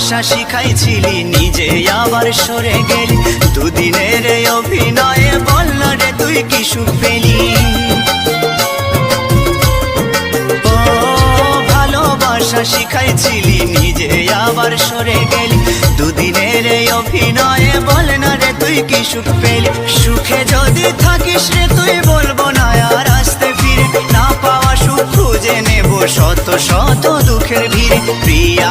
ভালোবাসা শিখাইছিলি নিজে আবার সরে গেলি দুদিনের এই অভিনয়ে বল না রে তুই কি সুখ পেলি ও ভালোবাসা শিখাইছিলি নিজে আবার সরে গেলি দুদিনের এই অভিনয়ে বল না রে তুই কি সুখ পেলি সুখে যদি থাকিস রে তুই বলবো না আর আসতে ফিরে না পাওয়া সুখ খুঁজে নেব শত শত দুঃখের ভিড়ে প্রিয়া